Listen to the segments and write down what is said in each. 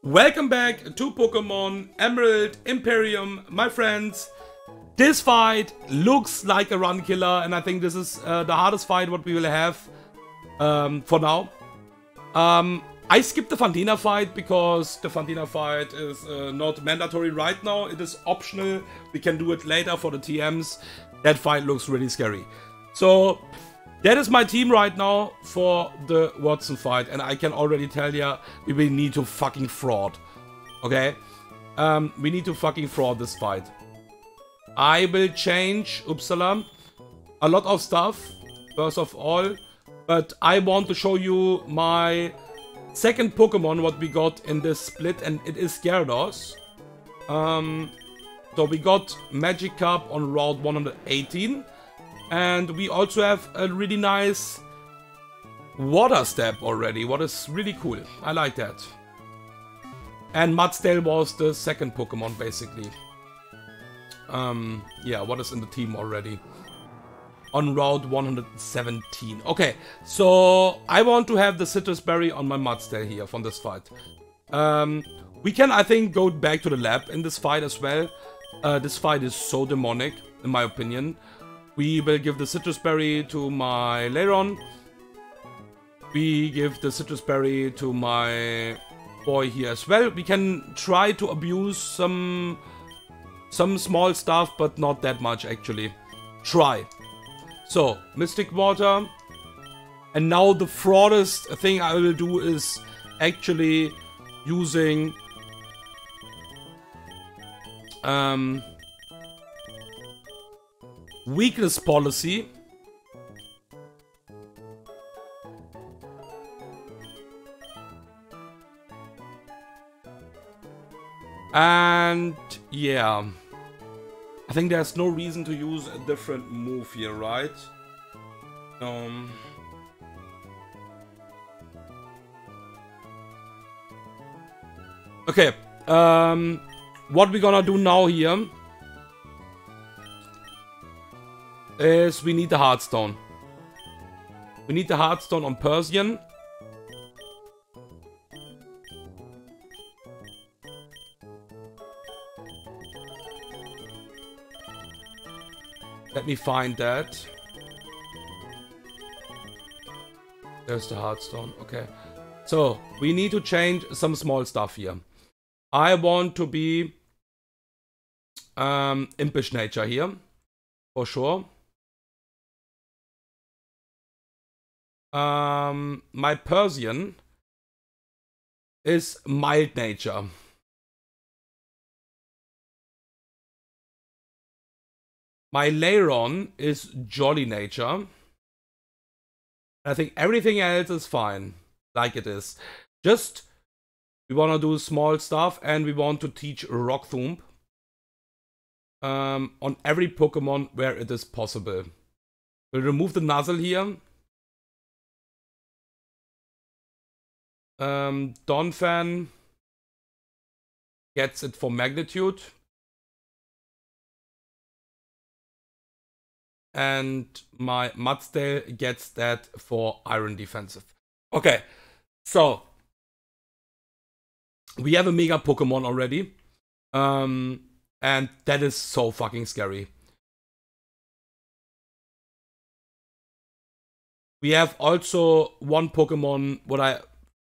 Welcome back to Pokemon Emerald Imperium, my friends. This fight looks like a run killer, and I think this is the hardest fight what we will have for now. I skipped the Fantina fight because the Fantina fight is not mandatory right now. It is optional. We can do it later for the TMs. That fight looks really scary. So that is my team right now for the Wattson fight, and I can already tell ya we will need to fucking fraud. Okay? We need to fucking fraud this fight. I will change Uppsala a lot of stuff, first of all, but I want to show you my second Pokemon what we got in this split, and it is Gyarados. So we got Magikarp on Route 118. And we also have a really nice Water Step already, what is really cool. I like that. And Mudsdale was the second Pokemon, basically. Yeah, what is in the team already? On Route 117. Okay, so I want to have the Citrus Berry on my Mudsdale here from this fight. We can, I think, go back to the lab in this fight as well. This fight is so demonic, in my opinion. We will give the Citrus Berry to my Lairon. We give the Citrus Berry to my boy here as well. We can try to abuse some small stuff, but not that much actually. Try. So, Mystic Water. And now the fraudest thing I will do is actually using Weakness Policy. And yeah, I think there's no reason to use a different move here, right? Okay, what we're gonna do now here is we need the Heartstone. We need the Heartstone on Persian. Let me find that. There's the Heartstone. Okay. So, we need to change some small stuff here. I want to be Impish Nature here. For sure. My Persian is Mild Nature. My Lairon is Jolly Nature. I think everything else is fine, like it is. Just, we want to do small stuff, and we want to teach Rock Thump on every Pokemon where it is possible. We'll remove the Nuzzle here. Donphan gets it for Magnitude. And my Mudsdale gets that for Iron Defensive. Okay, so we have a Mega Pokemon already. And that is so fucking scary. We have also one Pokemon what I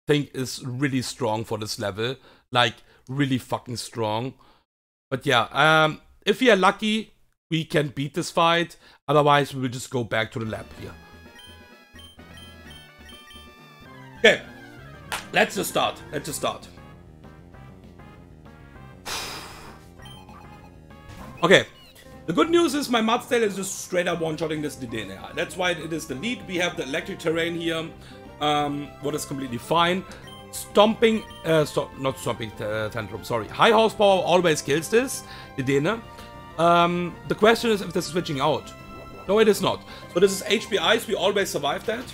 think is really strong for this level, like really fucking strong. But yeah, if we are lucky, we can beat this fight. Otherwise, we will just go back to the lab here. Okay, let's just start. Let's just start. Okay, the good news is my Mudsdale is just straight up one-shotting this Dedenne. That's why it is the lead. We have the electric terrain here. What is completely fine. Stomping, not Stomping Tantrum, sorry. High Horsepower always kills this, Dedenne. The question is if this is switching out. No, it is not. So this is HP Ice, we always survive that.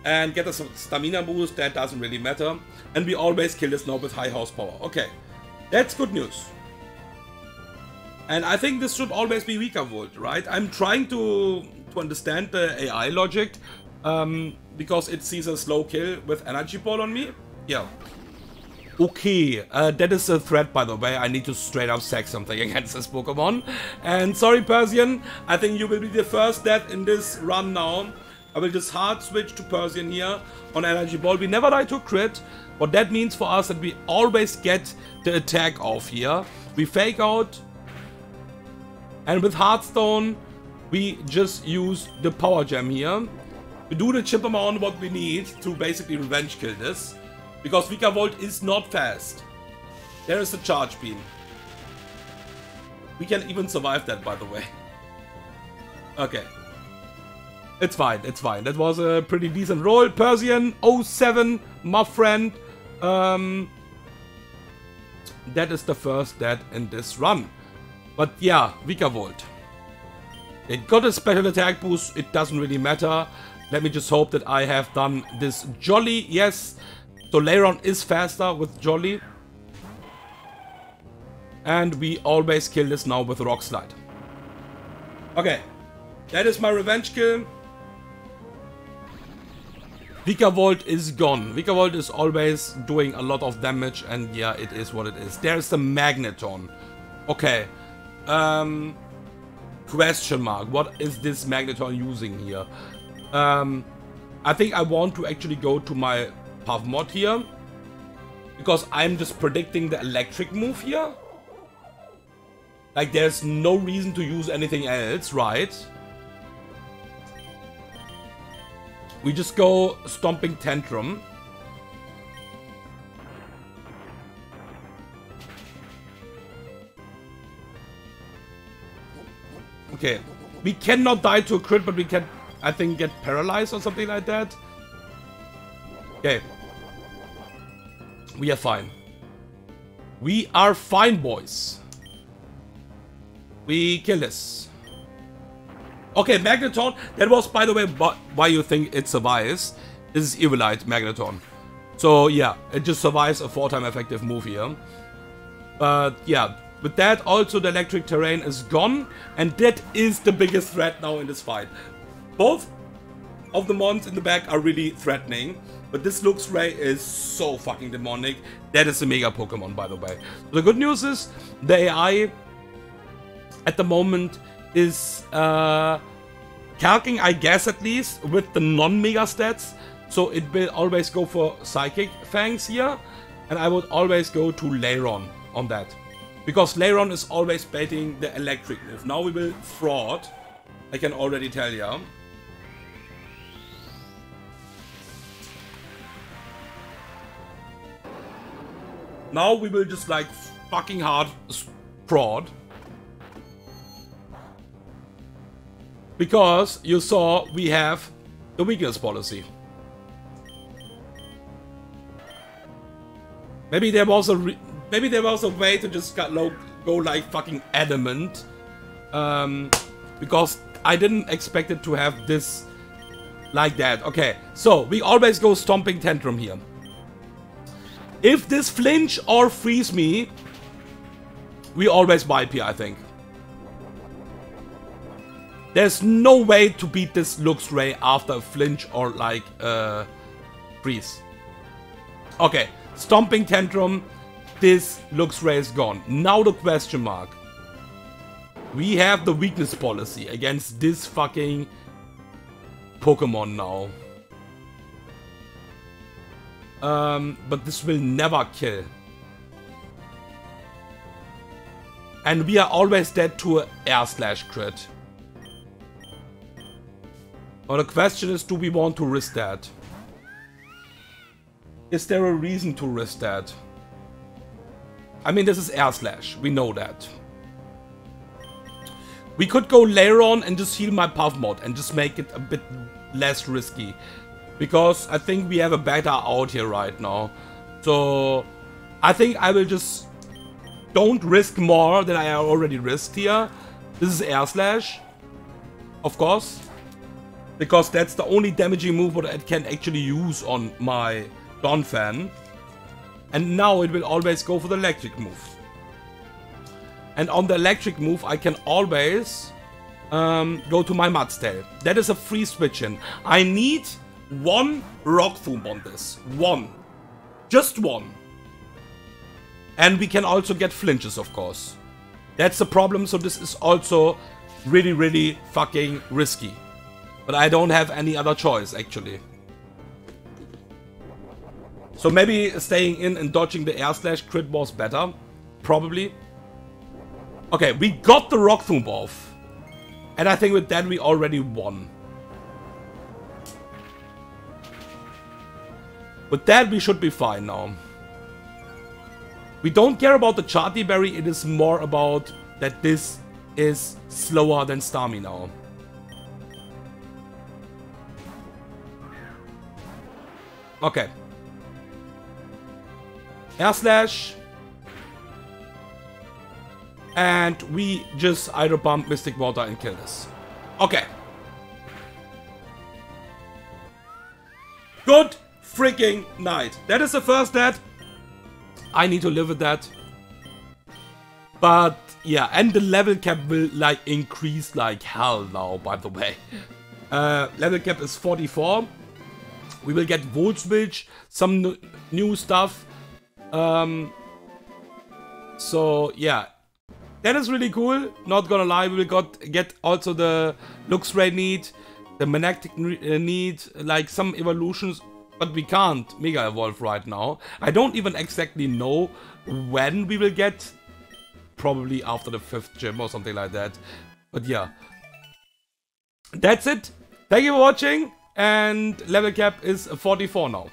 And get a stamina boost, that doesn't really matter. And we always kill this now with High Horsepower. Okay, that's good news. And I think this should always be weaker volt, right? I'm trying to understand the AI logic. because it sees a slow kill with Energy Ball on me. Yeah. Okay, that is a threat, by the way. I need to straight up sack something against this Pokemon. And sorry, Persian, I think you will be the first death in this run now. I will just hard switch to Persian here on Energy Ball. We never die to a crit. What that means for us that we always get the attack off here. We fake out. And with Hearthstone, we just use the Power Gem here. We do the chip amount what we need to basically revenge kill this. Because Vikavolt is not fast. There is a Charge Beam. We can even survive that, by the way. Okay. It's fine, it's fine. That was a pretty decent roll. Persian 07, my friend. That is the first death in this run. But yeah, Vikavolt. It got a special attack boost. It doesn't really matter. Let me just hope that I have done this Jolly. Yes. So Lairon is faster with Jolly. And we always kill this now with Rock Slide. Okay. That is my revenge kill. Vikavolt is gone. Vikavolt is always doing a lot of damage. And yeah, it is what it is. There's the Magneton. Okay. Question mark. What is this Magneton using here? I think I want to actually go to my Puff Mod here, because I'm just predicting the electric move here. Like, there's no reason to use anything else, right? We just go Stomping Tantrum. Okay, we cannot die to a crit, but we can, I think, get paralyzed or something like that. Okay. We are fine. We are fine, boys. We kill this. Okay, Magneton. That was, by the way, why you think it survives. This is Evilite Magneton. So, yeah, it just survives a 4-time effective move here. But, yeah, with that, also the electric terrain is gone. And that is the biggest threat now in this fight. Both of the mons in the back are really threatening. But this Luxray is so fucking demonic. That is a mega Pokemon, by the way. So the good news is, the AI at the moment is calcing, I guess at least, with the non-mega stats. So it will always go for Psychic Fangs here. And I would always go to Lairon on that. Because Lairon is always baiting the electric move. Now we will Fraud. I can already tell you. Now we will just like fucking hard Fraud. Because you saw we have the weakness policy. Maybe there was a way to just go like fucking adamant. Because I didn't expect it to have this like that. Okay, so we always go Stomping Tantrum here. If this flinch or freeze me, we always wipe here, I think. There's no way to beat this Luxray after a flinch or like freeze. Okay, Stomping Tantrum. This Luxray is gone. Now the question mark. We have the weakness policy against this fucking Pokemon now. But this will never kill. And we are always dead to an air slash crit. Now the question is, do we want to risk that? Is there a reason to risk that? I mean, this is air slash. We know that. We could go Lairon and just heal my Puff Mod and just make it a bit less risky. Because I think we have a better out here right now. So I think I will just don't risk more than I already risked here. This is air slash. Of course. Because that's the only damaging move that I can actually use on my Donphan. And now it will always go for the electric move. And on the electric move I can always go to my Mudstail. That is a free switch in. I need one Rock Thump on this. One. Just one. And we can also get flinches, of course. That's the problem, so this is also really, really fucking risky. But I don't have any other choice, actually. So maybe staying in and dodging the air slash crit was better. Probably. Okay, we got the Rock Thump off. And I think with that we already won. With that we should be fine now. We don't care about the Charty Berry, it is more about that this is slower than Starmie now. Okay. Air Slash. And we just Hydro Pump Mystic Water and kill this. Okay. Good freaking night. That is the first death. I need to live with that. But yeah, and the level cap will like increase like hell now, by the way. Level cap is 44. We will get Volt Switch, some new stuff. So yeah. That is really cool, not gonna lie. We will get also the Luxray need, the Manectic need, like some evolutions, but we can't Mega Evolve right now. I don't even exactly know when we will get, probably after the 5th gym or something like that. But yeah, that's it. Thank you for watching, and level cap is 44 now.